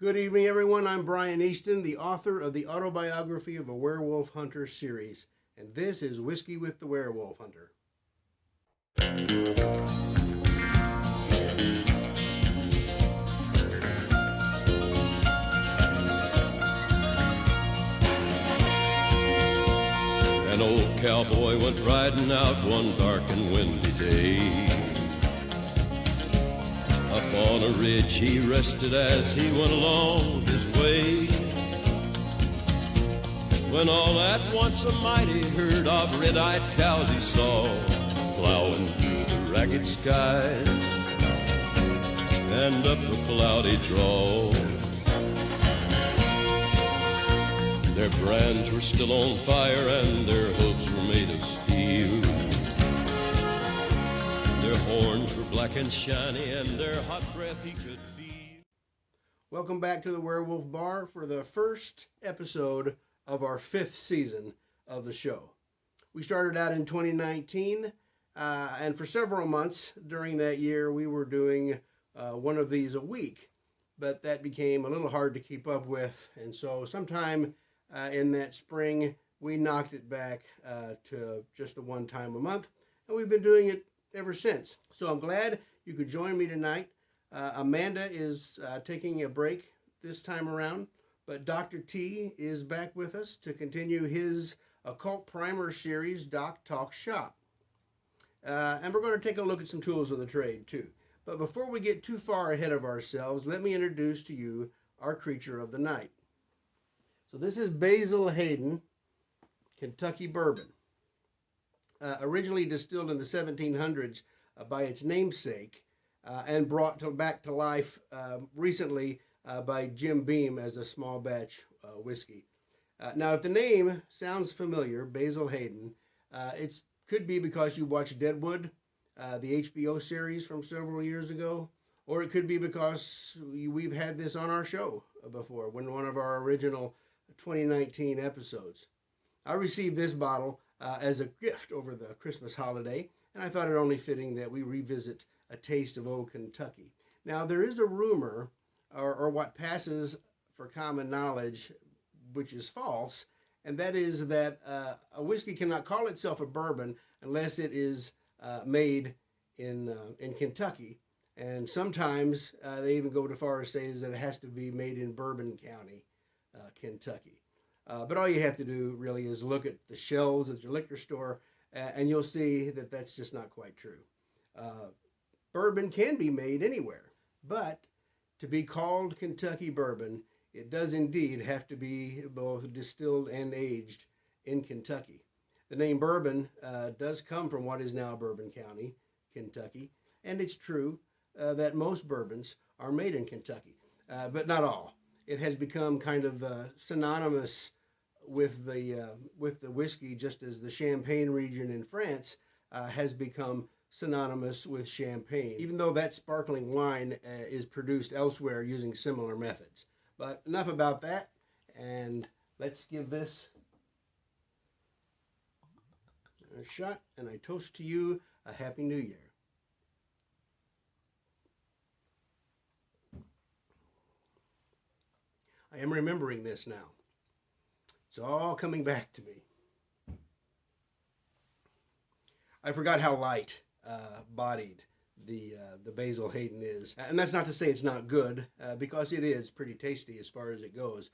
Good evening, everyone. I'm Brian Easton, the author of the Autobiography of a Werewolf Hunter series, and this is Whiskey with the Werewolf Hunter. An old cowboy went riding out one dark and windy day. Up on a ridge he rested as he went along his way, when all at once a mighty herd of red-eyed cows he saw plowing through the ragged skies and up a cloudy draw. Their brands were still on fire and their hooves were made of steel. Their horns were black and shiny and their hot breath he could feel. Welcome back to the Werewolf Bar for the first episode of our 5th season of the show. We started out in 2019, and for several months during that year we were doing one of these a week, but that became a little hard to keep up with, and so sometime in that spring we knocked it back to just a one time a month, and we've been doing it ever since. So I'm glad you could join me tonight. Amanda is taking a break this time around, but Dr. T is back with us to continue his Occult Primer series, Doc Talk Shop. And we're going to take a look at some tools of the trade too. But before we get too far ahead of ourselves, let me introduce to you our creature of the night. So this is Basil Hayden Kentucky Bourbon. Originally distilled in the 1700s by its namesake and brought back to life recently by Jim Beam as a small batch whiskey. Now, if the name sounds familiar, Basil Hayden, it could be because you watched Deadwood, the HBO series from several years ago, or it could be because we've had this on our show before, when one of our original 2019 episodes. I received this bottle as a gift over the Christmas holiday, and I thought it only fitting that we revisit a taste of old Kentucky. Now, there is a rumor, or what passes for common knowledge, which is false, and that is that a whiskey cannot call itself a bourbon unless it is made in Kentucky. And sometimes they even go to far as say that it has to be made in Bourbon County, Kentucky. But all you have to do really is look at the shelves at your liquor store, and you'll see that that's just not quite true. Bourbon can be made anywhere, but to be called Kentucky bourbon, it does indeed have to be both distilled and aged in Kentucky. The name bourbon does come from what is now Bourbon County, Kentucky, and it's true that most bourbons are made in Kentucky, but not all. It has become kind of synonymous with the whiskey, just as the Champagne region in France has become synonymous with champagne, even though that sparkling wine is produced elsewhere using similar methods. But enough about that, and let's give this a shot, and I toast to you a Happy New Year. I am remembering this now. It's all coming back to me. I forgot how light bodied the Basil Hayden is. And that's not to say it's not good, because it is pretty tasty as far as it goes.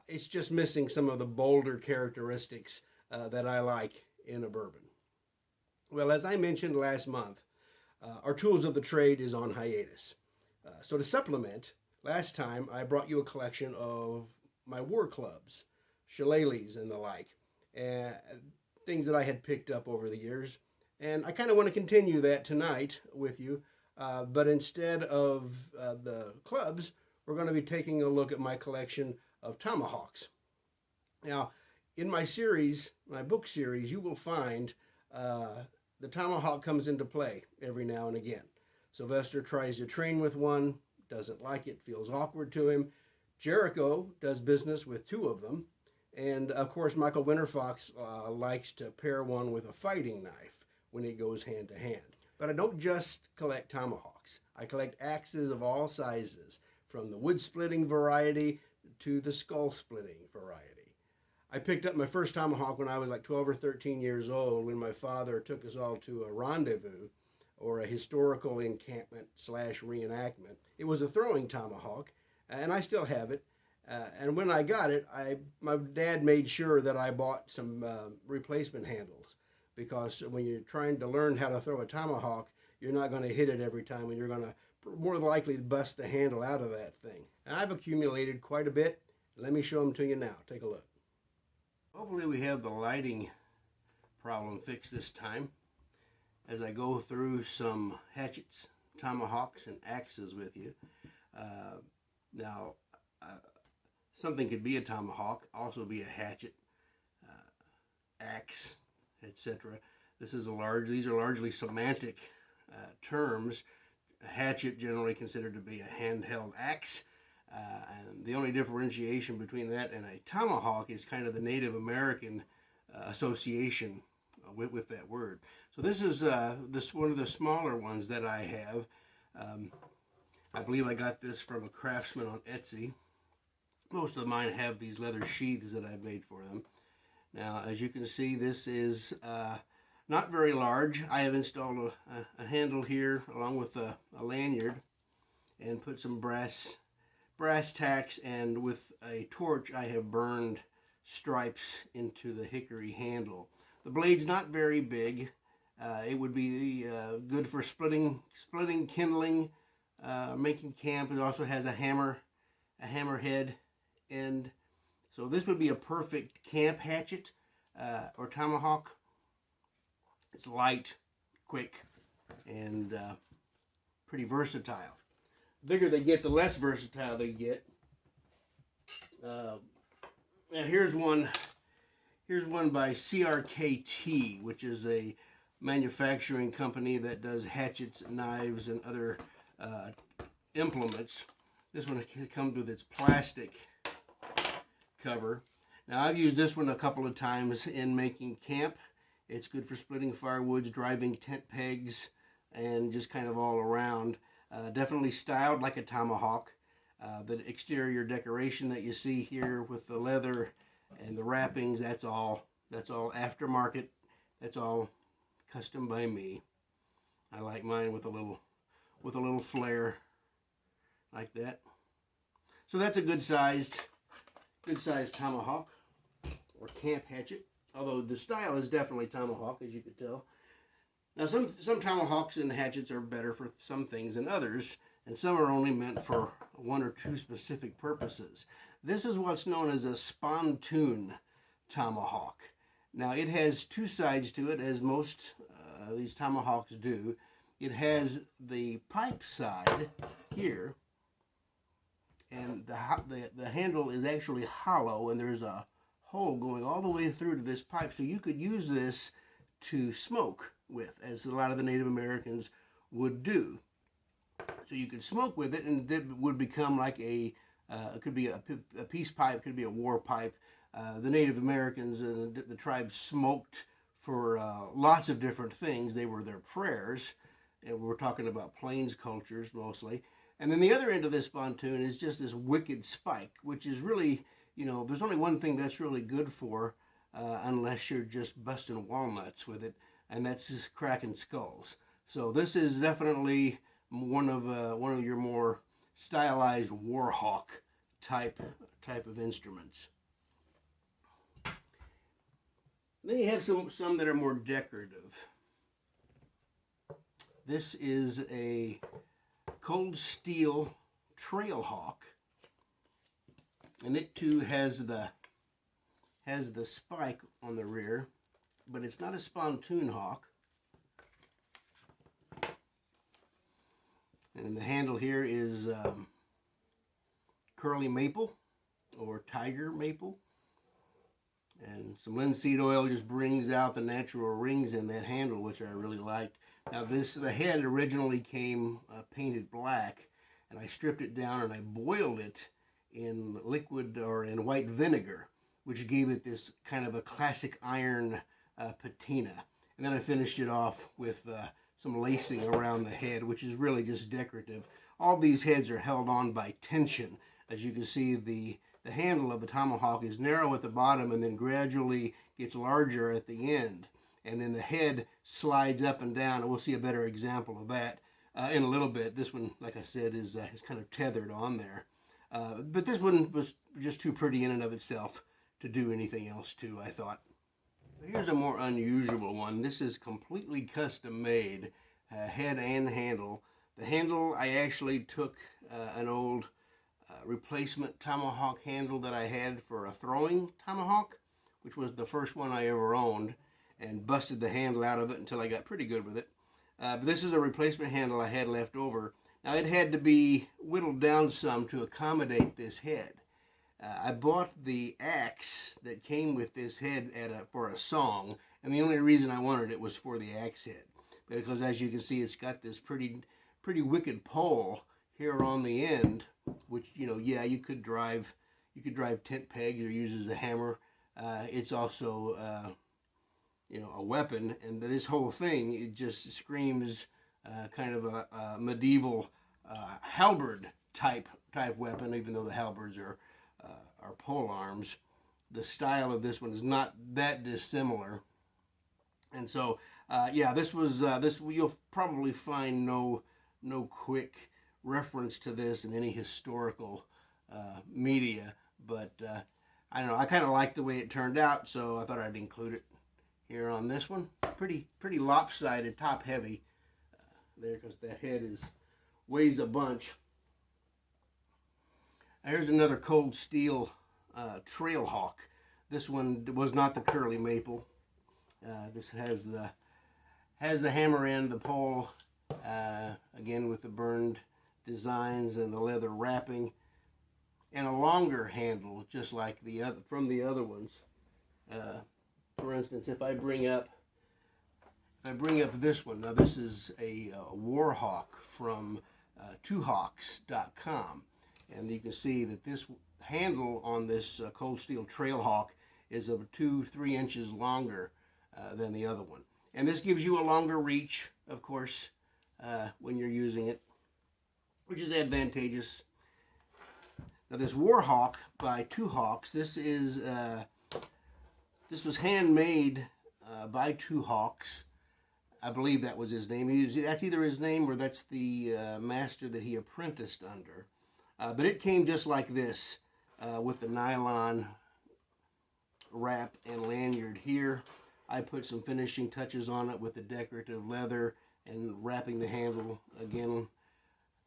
It's just missing some of the bolder characteristics that I like in a bourbon. Well, as I mentioned last month, our Tools of the Trade is on hiatus. So to supplement, last time I brought you a collection of my war clubs, shillelaghs and the like, and things that I had picked up over the years. And I kind of want to continue that tonight with you, but instead of the clubs, we're going to be taking a look at my collection of tomahawks. Now, in my series, my book series, you will find the tomahawk comes into play every now and again. Sylvester tries to train with one, doesn't like it, feels awkward to him. Jericho does business with 2 of them. And of course, Michael Winterfox likes to pair one with a fighting knife when it goes hand to hand. But I don't just collect tomahawks. I collect axes of all sizes, from the wood splitting variety to the skull splitting variety. I picked up my first tomahawk when I was like 12 or 13 years old, when my father took us all to a rendezvous, or a historical encampment / reenactment. It was a throwing tomahawk, and I still have it. And when I got it, my dad made sure that I bought some replacement handles, because when you're trying to learn how to throw a tomahawk, you're not going to hit it every time, and you're going to more likely bust the handle out of that thing. And I've accumulated quite a bit. Let me show them to you now. Take a look. Hopefully we have the lighting problem fixed this time, as I go through some hatchets, tomahawks, and axes with you. Now, something could be a tomahawk, also be a hatchet, axe, etc. These are largely semantic terms. A hatchet generally considered to be a handheld axe, and the only differentiation between that and a tomahawk is kind of the Native American association with that word. So this is one of the smaller ones that I have. I believe I got this from a craftsman on Etsy. Most of mine have these leather sheaths that I've made for them. Now, as you can see, this is not very large. I have installed a handle here along with a lanyard, and put some brass tacks, and with a torch I have burned stripes into the hickory handle. The blade's not very big. It would be good for splitting, kindling, making camp. It also has a hammerhead end. So this would be a perfect camp hatchet or tomahawk. It's light, quick, and pretty versatile. The bigger they get, the less versatile they get. Now here's one by CRKT, which is a manufacturing company that does hatchets, knives, and other implements. This one comes with its plastic cover. Now, I've used this one a couple of times in making camp. It's good for splitting firewoods, driving tent pegs, and just kind of all around. Definitely styled like a tomahawk. The exterior decoration that you see here with the leather and the wrappings, that's all aftermarket. That's all custom by me. I like mine with a little flare like that. So that's a good sized tomahawk or camp hatchet. Although the style is definitely tomahawk, as you could tell. Now, some tomahawks and hatchets are better for some things than others, and some are only meant for one or two specific purposes. This is what's known as a spontoon tomahawk. Now, it has two sides to it, as most these tomahawks do. It has the pipe side here, and the handle is actually hollow, and there's a hole going all the way through to this pipe, so you could use this to smoke with, as a lot of the Native Americans would do. So you could smoke with it, and it would become like it could be a peace pipe, could be a war pipe. The Native Americans and the tribes smoked for lots of different things. They were their prayers, and we're talking about plains cultures mostly. And then the other end of this spontoon is just this wicked spike, which is really, there's only one thing that's really good for, unless you're just busting walnuts with it, and that's cracking skulls. So this is definitely one of your more stylized warhawk type of instruments. Then you have some that are more decorative. This is a cold steel trail hawk, and it too has the spike on the rear, but it's not a spontoon hawk. And the handle here is curly maple or tiger maple, and some linseed oil just brings out the natural rings in that handle, which I really liked. Now the head originally came painted black, and I stripped it down and I boiled it in liquid or in white vinegar, which gave it this kind of a classic iron patina. And then I finished it off with lacing around the head, which is really just decorative. All these heads are held on by tension. As you can see, the handle of the tomahawk is narrow at the bottom and then gradually gets larger at the end. And then the head slides up and down, and we'll see a better example of that in a little bit. This one, like I said, is kind of tethered on there. But this one was just too pretty in and of itself to do anything else to, I thought. Here's a more unusual one. This is completely custom made, head and handle. The handle, I actually took an old replacement tomahawk handle that I had for a throwing tomahawk, which was the first one I ever owned, and busted the handle out of it until I got pretty good with it. But this is a replacement handle I had left over. Now it had to be whittled down some to accommodate this head. I bought the axe that came with this head for a song, and the only reason I wanted it was for the axe head, because as you can see, it's got this pretty wicked pole here on the end, which, you know, yeah, you could drive tent pegs or use as a hammer. It's also you know, a weapon, and this whole thing, it just screams kind of a medieval halberd type weapon, even though the halberds are pole arms. The style of this one is not that dissimilar, and so yeah, this you'll probably find no quick reference to this in any historical media, but I don't know, I kind of like the way it turned out, so I thought I'd include it here on this one. Pretty lopsided, top heavy there, because that head weighs a bunch. Here's another Cold Steel Trail Hawk. This one was not the curly maple. This has the hammer end, the pole, again with the burned designs and the leather wrapping, and a longer handle, just like the other ones. For instance, if I bring up this one, now this is a Warhawk from twohawks.com, and you can see that this handle on this Cold Steel Trailhawk is of 2-3 inches longer than the other one, and this gives you a longer reach, of course, when you're using it, which is advantageous. Now this Warhawk by Two Hawks, this was handmade by Two Hawks. I believe that was his name. That's either his name or that's the master that he apprenticed under. But it came just like this, with the nylon wrap and lanyard here. I put some finishing touches on it with the decorative leather and wrapping the handle again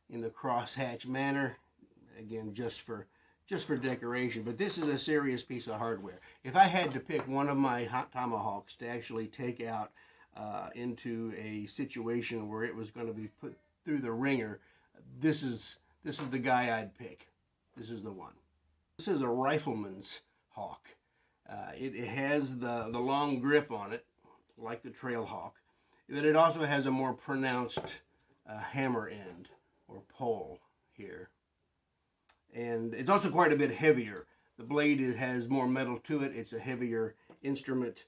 in the crosshatch manner, again just for decoration. But this is a serious piece of hardware. If I had to pick one of my hot tomahawks to actually take out into a situation where it was going to be put through the ringer, this is the guy I'd pick. This is the one. This is a rifleman's hawk. It has the long grip on it, like the trail hawk, but it also has a more pronounced hammer end or pole here. And it's also quite a bit heavier. The blade has more metal to it. It's a heavier instrument,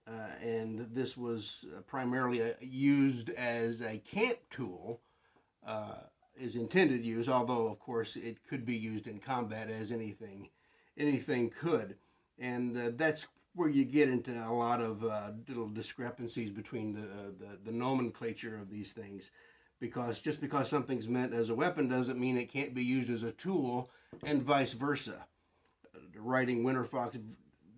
and this was primarily used as a camp tool, is intended use, although of course it could be used in combat, as anything could. And that's where you get into a lot of little discrepancies between the nomenclature of these things. Because just because something's meant as a weapon doesn't mean it can't be used as a tool, and vice versa. Writing Winter Fox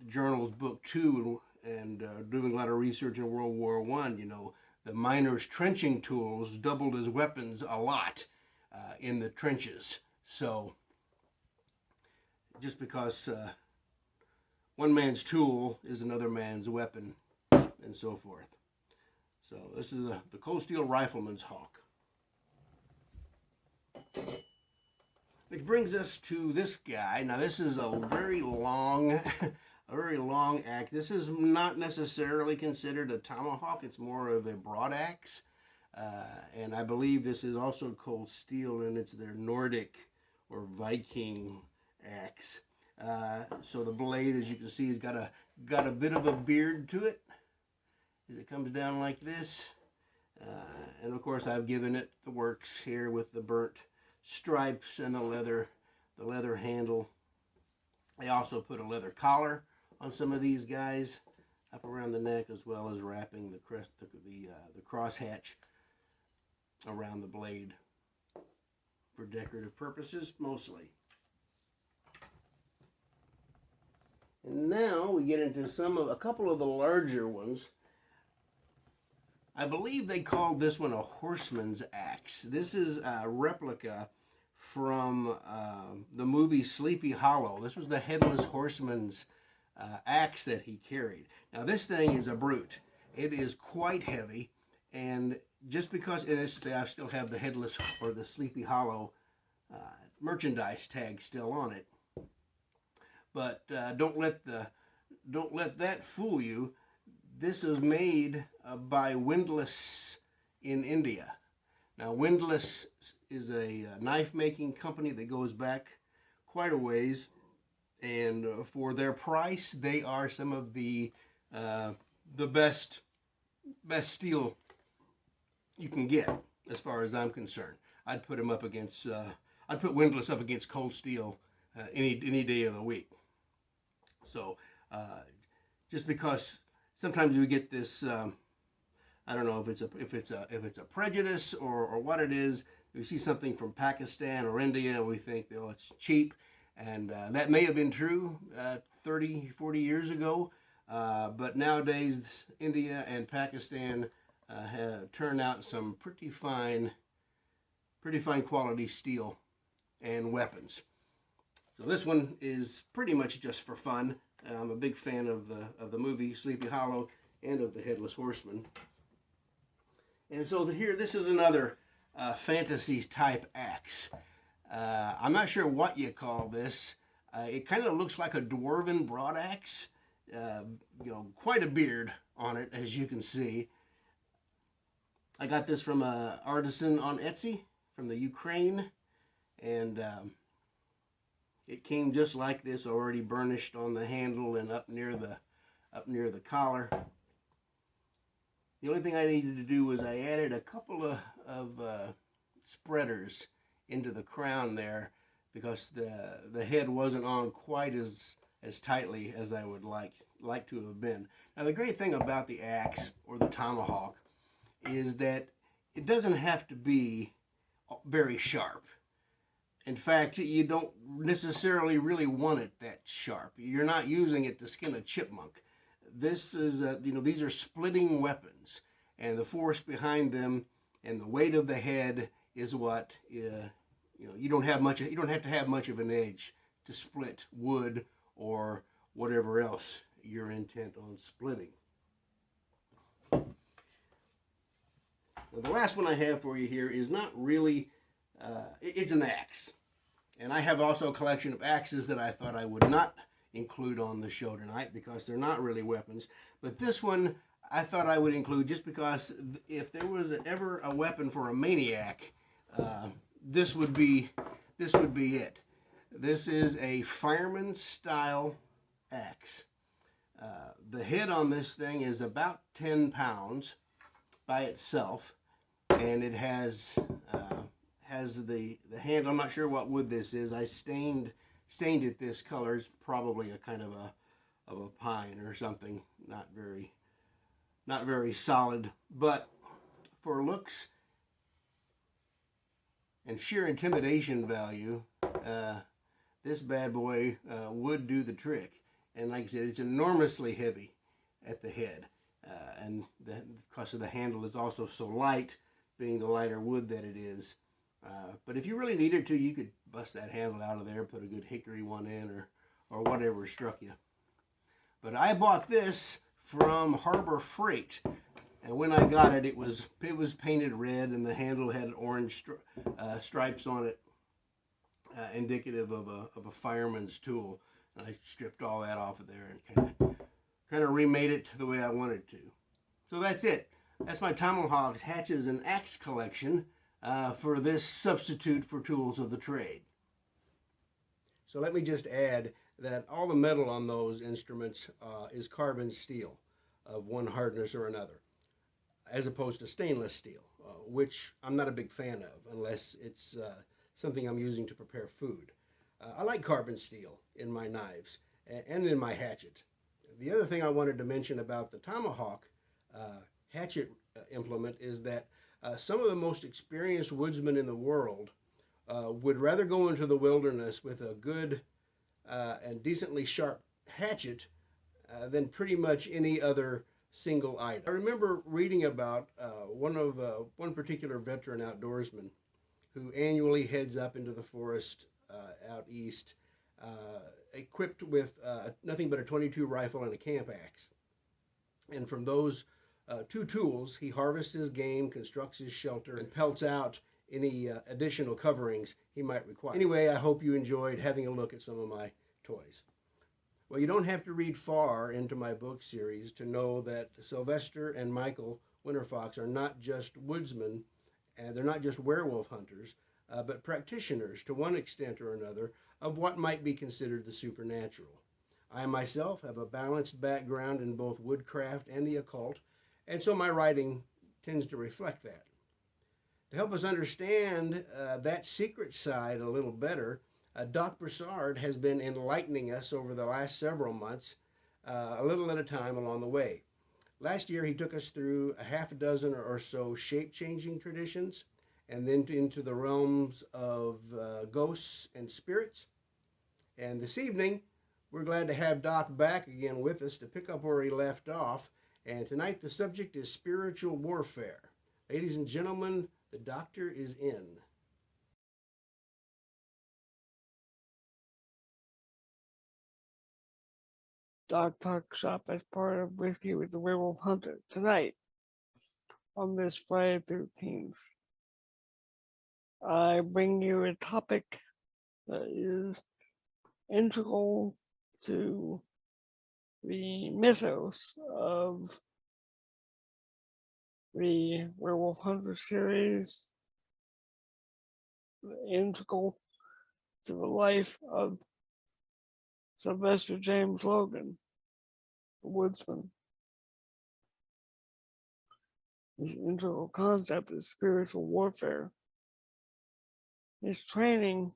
Journal's book 2 and doing a lot of research in World War I, you know, the miners' trenching tools doubled as weapons a lot in the trenches. So just because one man's tool is another man's weapon, and so forth. So this is the Cold Steel Rifleman's Hawk. Which brings us to this guy. Now this is a very long, axe. This is not necessarily considered a tomahawk. It's more of a broadaxe, and I believe this is also Cold Steel, and it's their Nordic or Viking axe. So the blade, as you can see, has got a bit of a beard to it. As it comes down like this, And of course I've given it the works here with the burnt stripes and the leather handle. I also put a leather collar on some of these guys up around the neck, as well as wrapping the crosshatch around the blade for decorative purposes mostly. And now we get into a couple of the larger ones. I believe they called this one a horseman's axe. This is a replica from the movie Sleepy Hollow. This was the headless horseman's axe that he carried. Now this thing is a brute. It is quite heavy, and just because I still have the headless or the Sleepy Hollow merchandise tag still on it. But don't let that fool you. This is made by Windlass in India. Now Windlass is a knife making company that goes back quite a ways, and for their price, they are some of the best steel you can get, as far as I'm concerned. I'd put them up against I'd put Windlass up against Cold Steel any day of the week. So just because sometimes we get this, I don't know if it's a prejudice or what it is. We see something from Pakistan or India and we think, oh, it's cheap, and that may have been true 30, 40 years ago. But nowadays, India and Pakistan have turned out some pretty fine quality steel and weapons. So this one is pretty much just for fun. I'm a big fan of the movie Sleepy Hollow and of the Headless Horseman. And so this is another fantasy type axe. I'm not sure what you call this. It kind of looks like a dwarven broad axe. Quite a beard on it, as you can see. I got this from an artisan on Etsy from the Ukraine, and it came just like this, already burnished on the handle and up near the collar. The only thing I needed to do was I added a couple of spreaders into the crown there, because the head wasn't on quite as tightly as I would like to have been. Now the great thing about the axe or the tomahawk is that it doesn't have to be very sharp. In fact, you don't necessarily really want it that sharp. You're not using it to skin a chipmunk. This is, these are splitting weapons, and the force behind them and the weight of the head is what, you don't have to have much of an edge to split wood or whatever else you're intent on splitting. Now, the last one I have for you here is not really, it's an axe. And I have also a collection of axes that I thought I would not include on the show tonight because they're not really weapons. But this one I thought I would include just because if there was ever a weapon for a maniac, this would be it. This is a fireman style axe. The head on this thing is about 10 pounds by itself, and it has the handle. I'm not sure what wood this is. I stained it this color. It's probably a kind of a pine or something. Not very solid, but for looks and sheer intimidation value, this bad boy would do the trick. And like I said, it's enormously heavy at the head, and because of the handle is also so light, being the lighter wood that it is. But if you really needed to, you could bust that handle out of there and put a good hickory one in, or whatever struck you. But I bought this from Harbor Freight, and when I got it, it was painted red, and the handle had orange stripes on it, indicative of a fireman's tool. And I stripped all that off of there and kind of remade it the way I wanted to. So that's it. That's my tomahawks, hatchets, and axe collection for this substitute for tools of the trade. So let me just add that all the metal on those instruments is carbon steel of one hardness or another. as opposed to stainless steel, which I'm not a big fan of unless it's something I'm using to prepare food. I like carbon steel in my knives and in my hatchet. The other thing I wanted to mention about the tomahawk hatchet implement is that some of the most experienced woodsmen in the world would rather go into the wilderness with a good and decently sharp hatchet than pretty much any other single item. I remember reading about one particular veteran outdoorsman who annually heads up into the forest out east, equipped with nothing but a .22 rifle and a camp axe. And from those two tools, he harvests his game, constructs his shelter, and pelts out any additional coverings he might require. Anyway, I hope you enjoyed having a look at some of my toys. Well, you don't have to read far into my book series to know that Sylvester and Michael Winterfox are not just woodsmen, and they're not just werewolf hunters, but practitioners to one extent or another of what might be considered the supernatural. I myself have a balanced background in both woodcraft and the occult, and so my writing tends to reflect that. To help us understand that secret side a little better, Doc Broussard has been enlightening us over the last several months, a little at a time along the way. Last year, he took us through a half a dozen or so shape-changing traditions, and then into the realms of ghosts and spirits. And this evening, we're glad to have Doc back again with us to pick up where he left off. And tonight, the subject is spiritual warfare. Ladies and gentlemen, the doctor is in. Dog Talk Shop as part of Whiskey with the Werewolf Hunter tonight on this Friday 13th. I bring you a topic that is integral to the mythos of the Werewolf Hunter series, integral to the life of Sylvester James Logan, the woodsman. His integral concept is spiritual warfare. His training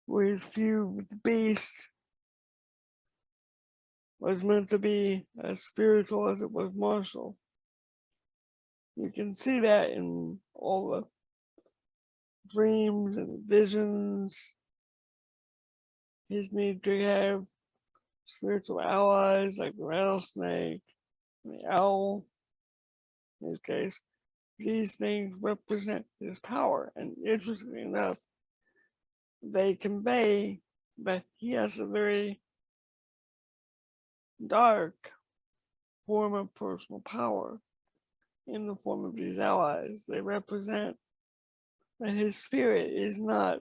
with his feud with the beast was meant to be as spiritual as it was martial. You can see that in all the dreams and visions. His need to have spiritual allies like the rattlesnake and the owl. In his case, these things represent his power, and interestingly enough, they convey that he has a very dark form of personal power in the form of these allies. They represent that his spirit is not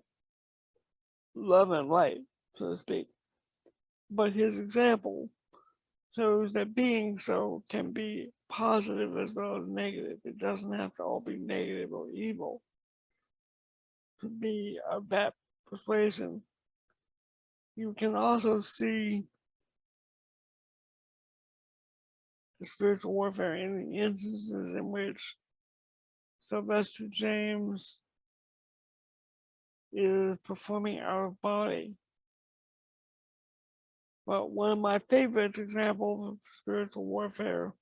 love and light, so to speak, but his example shows that being so can be positive as well as negative. It doesn't have to all be negative or evil to be of that persuasion. You can also see the spiritual warfare in the instances in which Sylvester James is performing out of body. But one of my favorite examples of spiritual warfare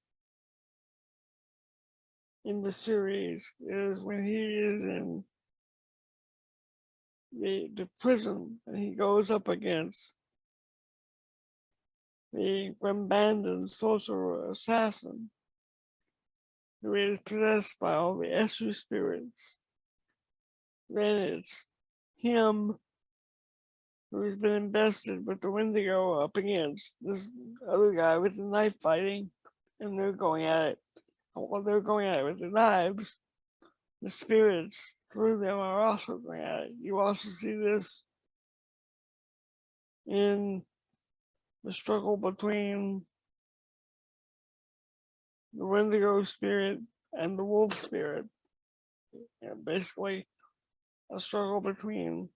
in the series is when he is in the prison and he goes up against the Grambandan sorcerer assassin who is possessed by all the Eshu spirits. Then it's him who's been invested with the Wendigo up against this other guy with the knife fighting, and they're going at it. While they're going at it with the knives, the spirits through them are also going at it. You also see this in the struggle between the Wendigo spirit and the wolf spirit. Basically, a struggle between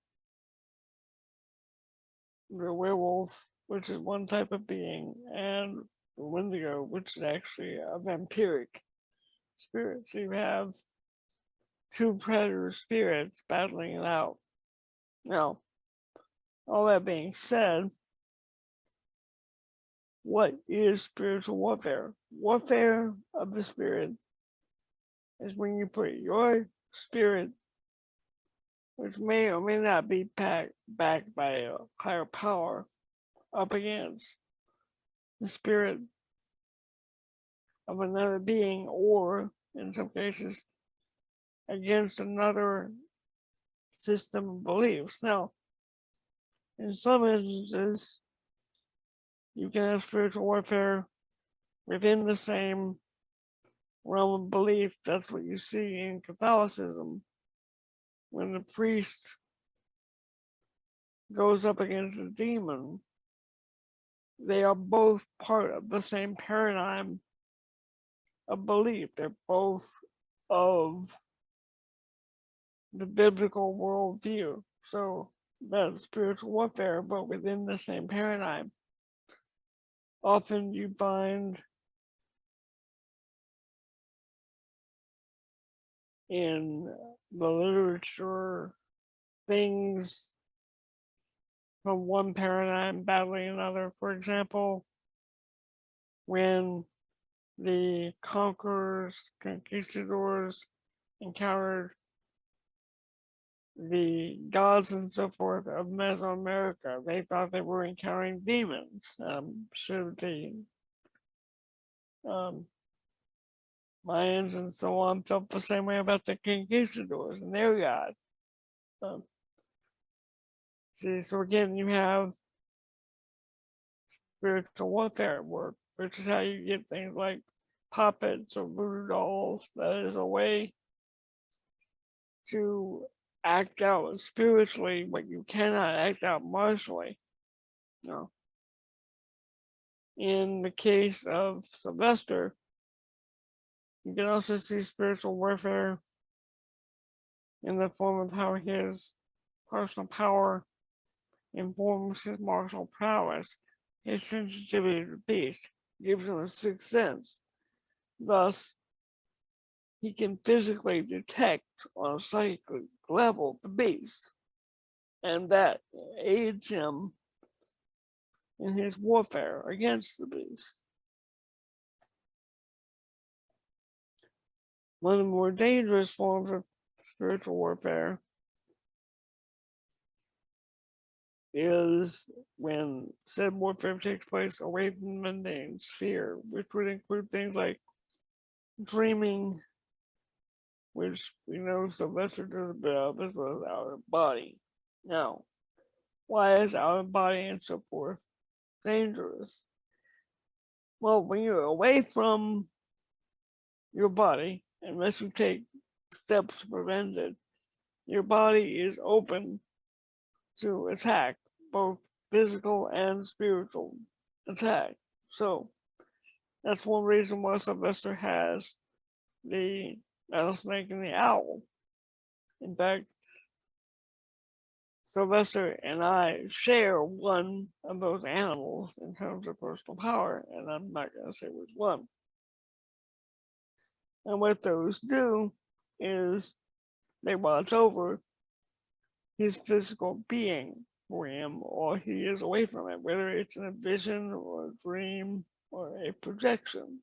the werewolf, which is one type of being, and the Wendigo, which is actually a vampiric spirits. You have two predator spirits battling it out. Now, all that being said, what is spiritual warfare? Warfare of the spirit is when you put your spirit, which may or may not be backed by a higher power, up against the spirit of another being, or in some cases, against another system of beliefs. Now, in some instances, you can have spiritual warfare within the same realm of belief. That's what you see in Catholicism. When the priest goes up against a demon, they are both part of the same paradigm of belief. They're both of the biblical worldview. So that's spiritual warfare, but within the same paradigm. Often you find in the literature things from one paradigm battling another. For example, when the conquistadors encountered the gods and so forth of Mesoamerica, they thought they were encountering demons. Sure, the Mayans and so on felt the same way about the conquistadors and their god. So again, you have spiritual warfare at work, which is how you get things like puppets or voodoo dolls. That is a way to act out spiritually what you cannot act out martially. No. In the case of Sylvester, you can also see spiritual warfare in the form of how his personal power informs his martial prowess. His sensitivity to beast gives him a sixth sense. Thus, he can physically detect on a psychic level the beast, and that aids him in his warfare against the beast. One of the more dangerous forms of spiritual warfare is when said warfare takes place away from the mundane sphere, which would include things like dreaming, which we know Sylvester does a bit of, as well as out of body. Now, why is out of body and so forth dangerous? Well, when you're away from your body, unless you take steps to prevent it, your body is open to attack, both physical and spiritual attack. So that's one reason why Sylvester has the rattlesnake and the owl. In fact, Sylvester and I share one of those animals in terms of personal power, and I'm not going to say which one. And what those do is they watch over his physical being for him, or he is away from it, whether it's in a vision or a dream or a projection.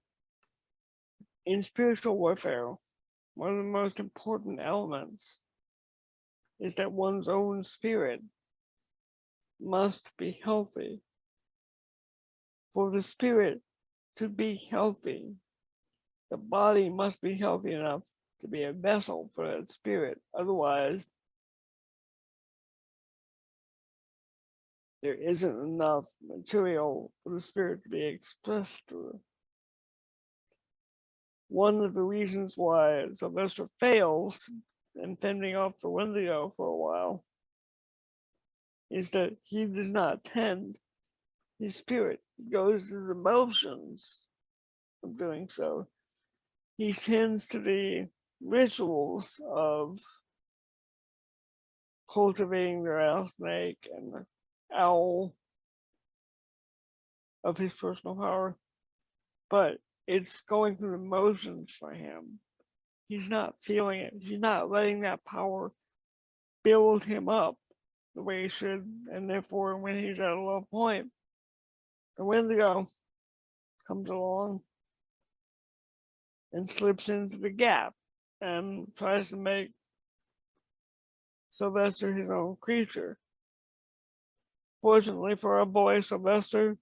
In spiritual warfare, one of the most important elements is that one's own spirit must be healthy. For the spirit to be healthy, the body must be healthy enough to be a vessel for that spirit. Otherwise, there isn't enough material for the spirit to be expressed through. One of the reasons why Sylvester fails in fending off the Wendigo for a while is that he does not tend his spirit. He goes through the motions of doing so. He tends to the rituals of cultivating the rattlesnake and the owl of his personal power, but it's going through the motions for him. he's not feeling it. He's not letting that power build him up the way he should, and therefore, when he's at a low point, the Wendigo comes along and slips into the gap and tries to make Sylvester his own creature. Fortunately for our boy Sylvester,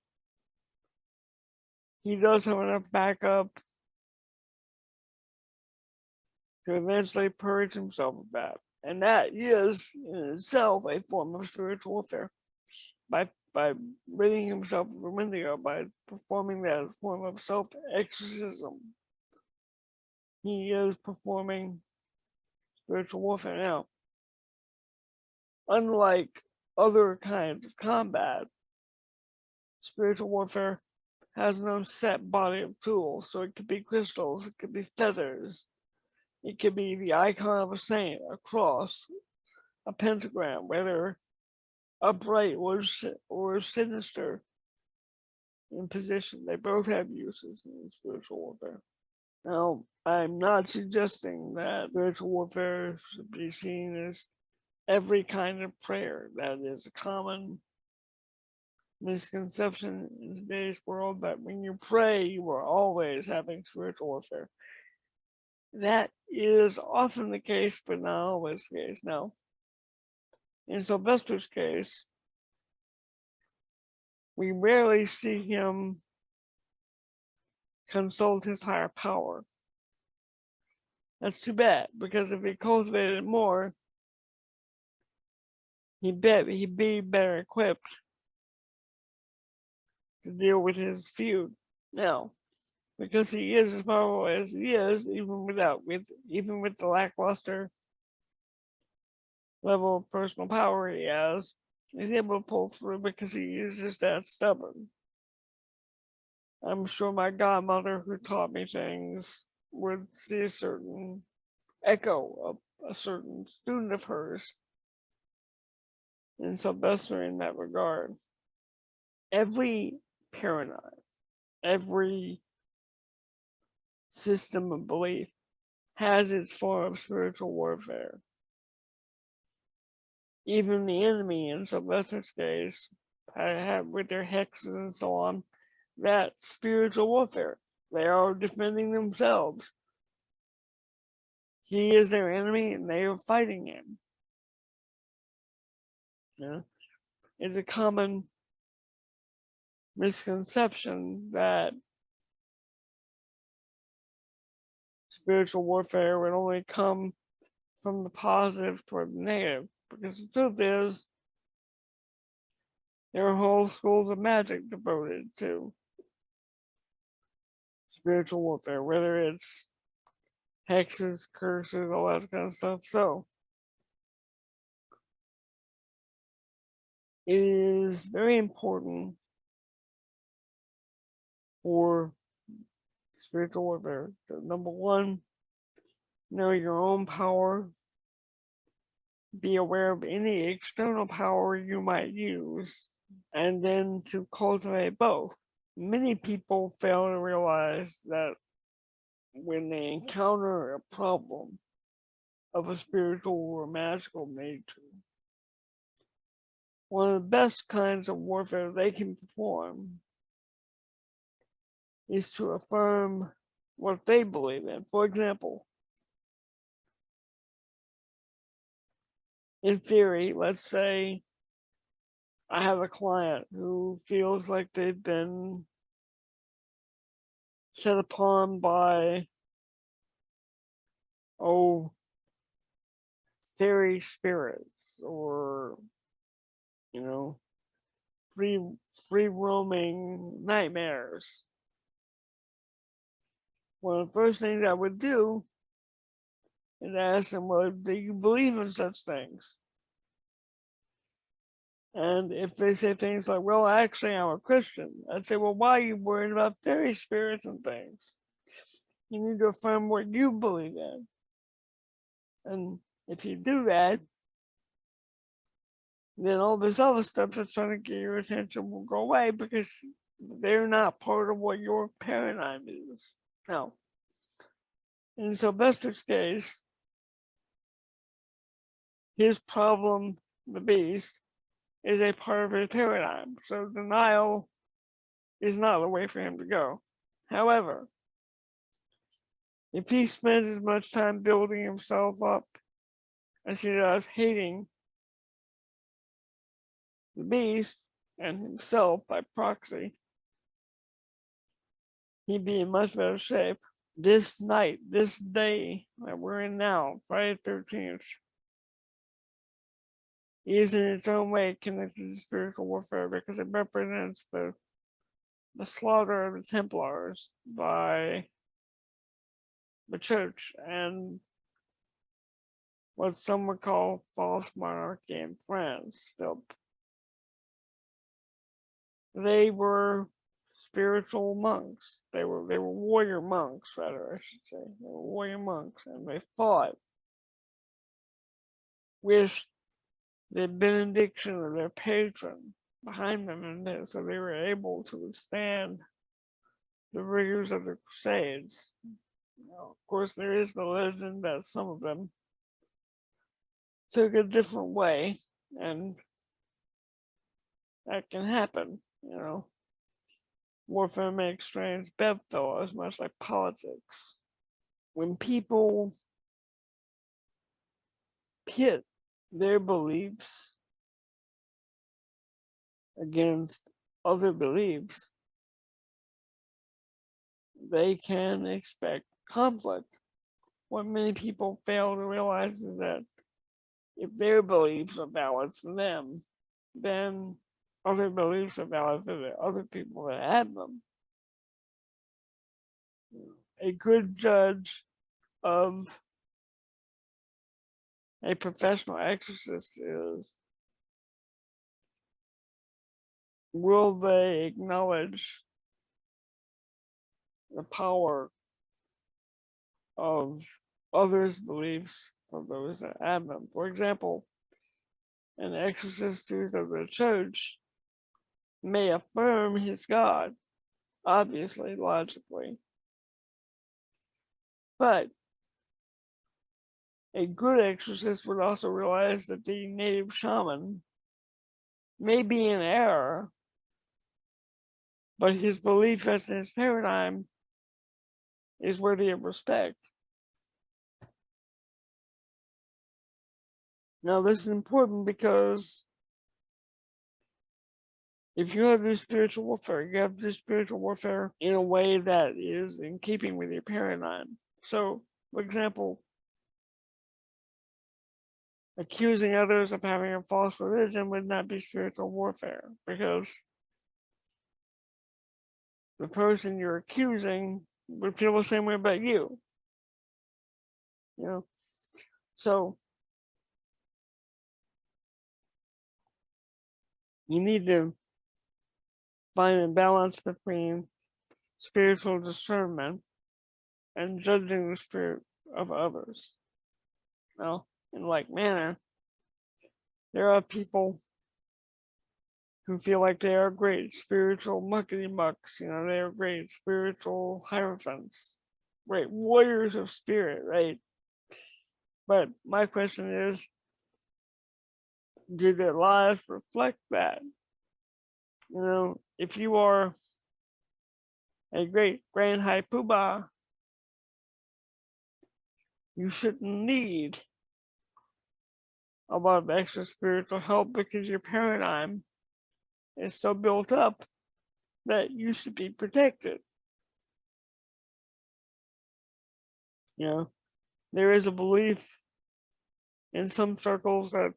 he does have enough backup to eventually purge himself of that. And that is in itself a form of spiritual warfare. By ridding himself of the Wendigo, by performing that as a form of self-exorcism, he is performing spiritual warfare. Now, unlike other kinds of combat, spiritual warfare has no set body of tools. So it could be crystals, it could be feathers, it could be the icon of a saint, a cross, a pentagram, whether upright or sinister in position. They both have uses in spiritual warfare. Now, I'm not suggesting that spiritual warfare should be seen as every kind of prayer. That is a common misconception in today's world, that when you pray, you are always having spiritual warfare. That is often the case, but not always the case. Now, in Sylvester's case, we rarely see him consult his higher power. That's too bad, because if he cultivated it more, he'd be better equipped to deal with his feud. Now, because he is as powerful as he is, even with the lackluster level of personal power he has, he's able to pull through because he is just that stubborn. I'm sure my godmother, who taught me things, would see a certain echo of a certain student of hers in Sylvester in that regard. Every paradigm, every system of belief has its form of spiritual warfare. Even the enemy in Sylvester's case, with their hexes and so on, that's spiritual warfare. They are defending themselves. He is their enemy and they are fighting him. Yeah. It's a common misconception that spiritual warfare would only come from the positive toward the negative, because the truth is, there are whole schools of magic devoted to spiritual warfare, whether it's hexes, curses, all that kind of stuff. So, it is very important for spiritual warfare to, number one, know your own power, be aware of any external power you might use, and then to cultivate both. Many people fail to realize that when they encounter a problem of a spiritual or magical nature, one of the best kinds of warfare they can perform is to affirm what they believe in. For example, in theory, let's say I have a client who feels like they've been set upon by, fairy spirits, or, free roaming nightmares. One of the first things I would do is ask them, well, do you believe in such things? And if they say things like, well, actually, I'm a Christian, I'd say, well, why are you worried about fairy spirits and things? You need to affirm what you believe in. And if you do that, then all this other stuff that's trying to get your attention will go away, because they're not part of what your paradigm is. Now, In Sylvester's case, his problem, the beast, is a part of his paradigm. So denial is not the way for him to go. However, if he spends as much time building himself up as he does hating the beast and himself by proxy, he'd be in much better shape. This night, this day that we're in now, Friday the 13th, is in its own way connected to spiritual warfare because it represents the slaughter of the Templars by the church and what some would call false monarchy in France. They were spiritual monks. They were warrior monks, rather, I should say. They were warrior monks, and they fought with the benediction of their patron behind them, and so they were able to withstand the rigors of the Crusades. Now, of course, there is the legend that some of them took a different way, and that can happen, you know. Warfare makes strange bedfellows, much like politics. When people pit their beliefs against other beliefs, they can expect conflict. What many people fail to realize is that if their beliefs are valid for them, then other beliefs are valid for the other people that have them. A good judge of a professional exorcist is, will they acknowledge the power of others' beliefs of those that have them? For example, an exorcist of the church may affirm his God, obviously, logically, but a good exorcist would also realize that the native shaman may be in error, but his belief as his paradigm is worthy of respect. Now, this is important because if you have to do spiritual warfare, you have to do spiritual warfare in a way that is in keeping with your paradigm. So, for example, accusing others of having a false religion would not be spiritual warfare because the person you're accusing would feel the same way about you. You know, so you need to find a balance between spiritual discernment and judging the spirit of others. Now, in like manner, there are people who feel like they are great spiritual muckety mucks, you know, they are great spiritual hierophants, great warriors of spirit, right? But my question is, do their lives reflect that? You know, if you are a great grand high poobah, you shouldn't need a lot of extra spiritual help because your paradigm is so built up that you should be protected. You know, there is a belief in some circles that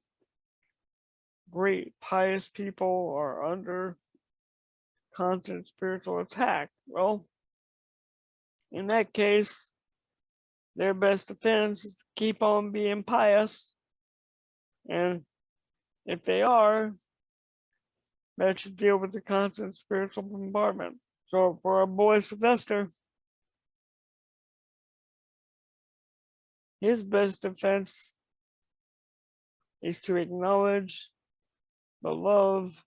great pious people are under constant spiritual attack. Well, in that case, their best defense is to keep on being pious. And if they are, that should deal with the constant spiritual bombardment. So for our boy Sylvester, his best defense is to acknowledge the love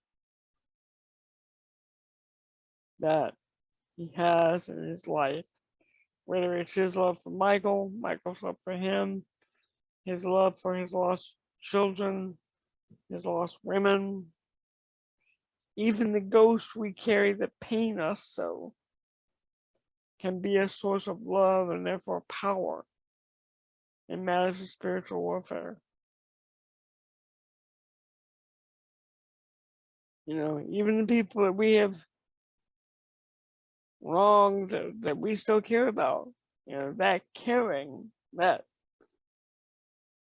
that he has in his life whether it's his love for Michael, Michael's love for him, his love for his lost children, his lost women, even the ghosts we carry that pain us so can be a source of love and therefore power in matters of spiritual warfare. You know, even the people that we have wronged that we still care about, you know, that caring, that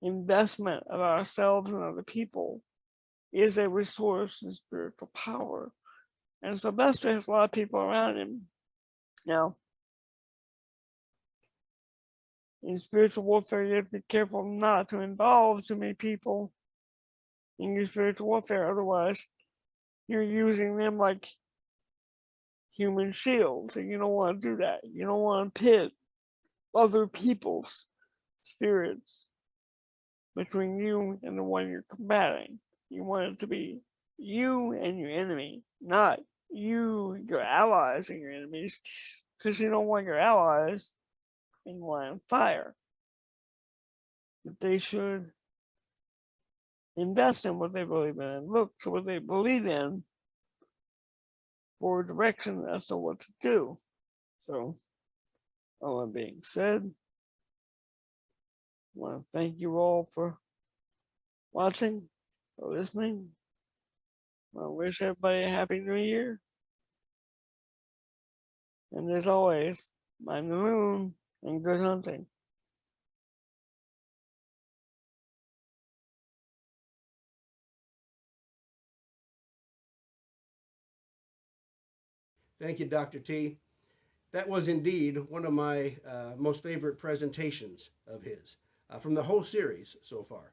investment of ourselves and other people is a resource in spiritual power. And Sylvester has a lot of people around him. Now, in spiritual warfare, you have to be careful not to involve too many people in your spiritual warfare. Otherwise, you're using them like human shields, and you don't want to do that. You don't want to pit other people's spirits between you and the one you're combating. You want it to be you and your enemy, not you, your allies, and your enemies, because you don't want your allies in line of fire. But they should invest in what they believe in and look to what they believe in for direction as to what to do. So, all that being said, I want to thank you all for watching, for listening. I wish everybody a happy new year. And as always, mind the moon and good hunting. Thank you, Dr. T. That was indeed one of my most favorite presentations of his from the whole series so far.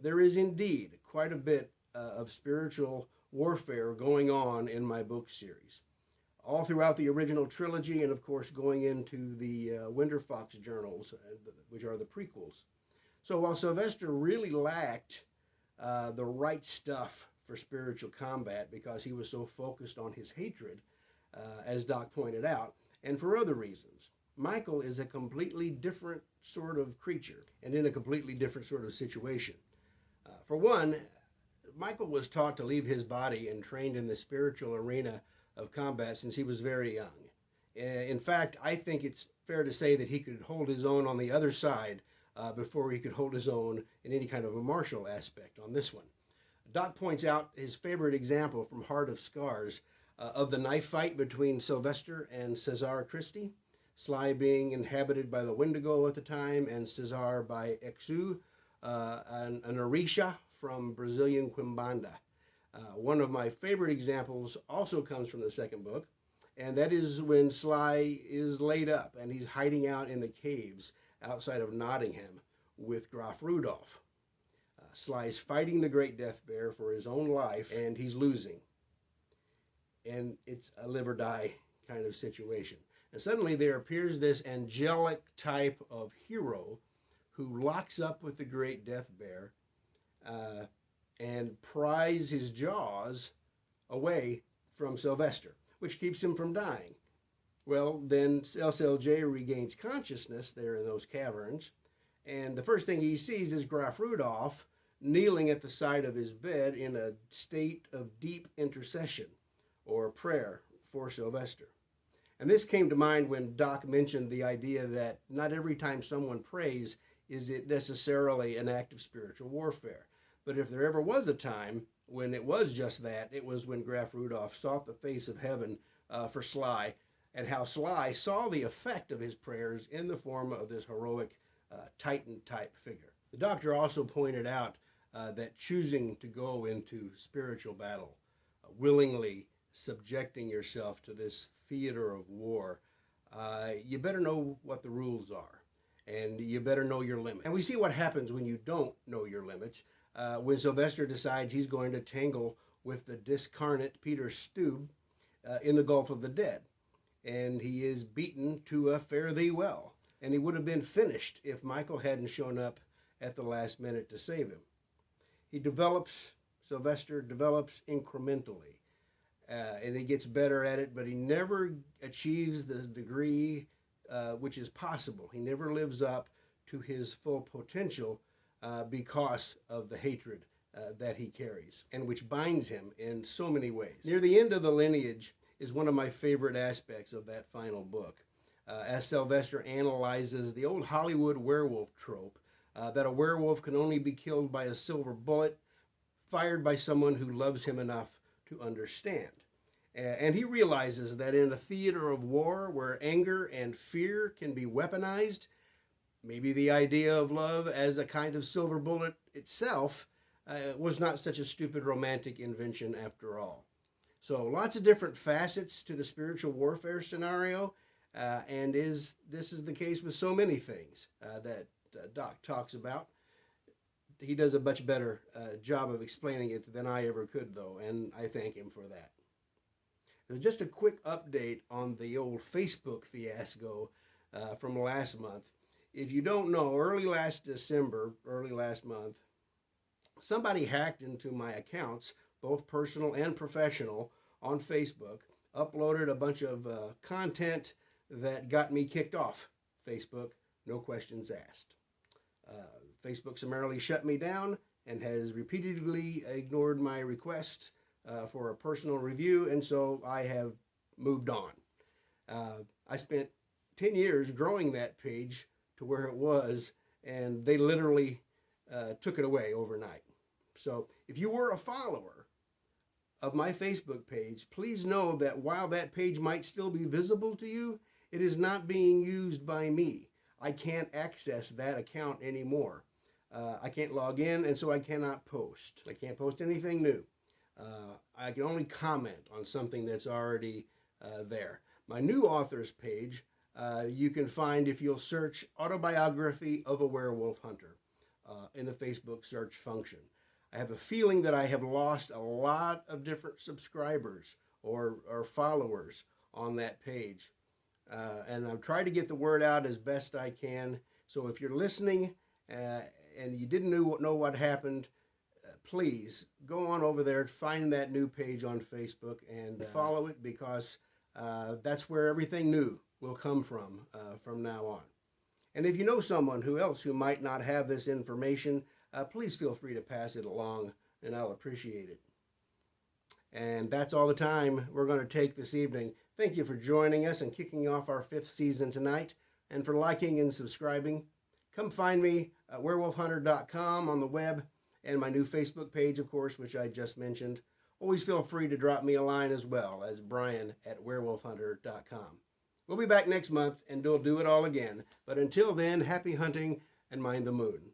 There is indeed quite a bit of spiritual warfare going on in my book series, all throughout the original trilogy, and of course going into the Winter Fox journals, which are the prequels. So while Sylvester really lacked the right stuff for spiritual combat because he was so focused on his hatred, as Doc pointed out, and for other reasons, Michael is a completely different sort of creature and in a completely different sort of situation. For one, Michael was taught to leave his body and trained in the spiritual arena of combat since he was very young. In fact, I think it's fair to say that he could hold his own on the other side before he could hold his own in any kind of a martial aspect on this one. Doc points out his favorite example from Heart of Scars of the knife fight between Sylvester and Cesar Christie, Sly being inhabited by the Wendigo at the time, and Cesar by Exu, an Orisha from Brazilian Quimbanda. One of my favorite examples also comes from the second book, and that is when Sly is laid up and he's hiding out in the caves outside of Nottingham with Graf Rudolph. Sly's fighting the Great Death Bear for his own life, and he's losing. And it's a live or die kind of situation. And suddenly there appears this angelic type of hero who locks up with the Great Death Bear and pries his jaws away from Sylvester, which keeps him from dying. Well, then SLJ regains consciousness there in those caverns, and the first thing he sees is Graf Rudolph kneeling at the side of his bed in a state of deep intercession or prayer for Sylvester. And this came to mind when Doc mentioned the idea that not every time someone prays is it necessarily an act of spiritual warfare. But if there ever was a time when it was just that, it was when Graf Rudolph sought the face of heaven for Sly, and how Sly saw the effect of his prayers in the form of this heroic Titan-type figure. The doctor also pointed out that choosing to go into spiritual battle, willingly subjecting yourself to this theater of war, you better know what the rules are, and you better know your limits. And we see what happens when you don't know your limits. When Sylvester decides he's going to tangle with the discarnate Peter Stube in the Gulf of the Dead, and he is beaten to a fare thee well, and he would have been finished if Michael hadn't shown up at the last minute to save him. Sylvester develops incrementally. And he gets better at it, but he never achieves the degree which is possible. He never lives up to his full potential because of the hatred that he carries, and which binds him in so many ways. Near the end of the lineage is one of my favorite aspects of that final book, as Sylvester analyzes the old Hollywood werewolf trope, that a werewolf can only be killed by a silver bullet fired by someone who loves him enough to understand. And he realizes that in a theater of war where anger and fear can be weaponized, maybe the idea of love as a kind of silver bullet itself was not such a stupid romantic invention after all. So lots of different facets to the spiritual warfare scenario, and this is the case with so many things that Doc talks about. He does a much better job of explaining it than I ever could, though, and I thank him for that. So just a quick update on the old Facebook fiasco from last month. If you don't know, early last month, somebody hacked into my accounts, both personal and professional, on Facebook, uploaded a bunch of content that got me kicked off Facebook, no questions asked. Facebook summarily shut me down and has repeatedly ignored my request for a personal review, and so I have moved on. I spent 10 years growing that page to where it was, and they literally took it away overnight. So if you were a follower of my Facebook page, please know that while that page might still be visible to you, it is not being used by me. I can't access that account anymore. I can't log in, and so I cannot post. I can't post anything new. I can only comment on something that's already there. My new authors page, you can find if you'll search Autobiography of a Werewolf Hunter in the Facebook search function. I have a feeling that I have lost a lot of different subscribers or followers on that page. And I've tried to get the word out as best I can. So if you're listening and you didn't know what happened, please go on over there, find that new page on Facebook and follow it, because that's where everything new will come from now on. And if you know someone who might not have this information, please feel free to pass it along, and I'll appreciate it. And that's all the time we're going to take this evening. Thank you for joining us and kicking off our 5th season tonight, and for liking and subscribing. Come find me at werewolfhunter.com on the web, and my new Facebook page, of course, which I just mentioned. Always feel free to drop me a line as well, as Brian at werewolfhunter.com. We'll be back next month, and we'll do it all again. But until then, happy hunting and mind the moon.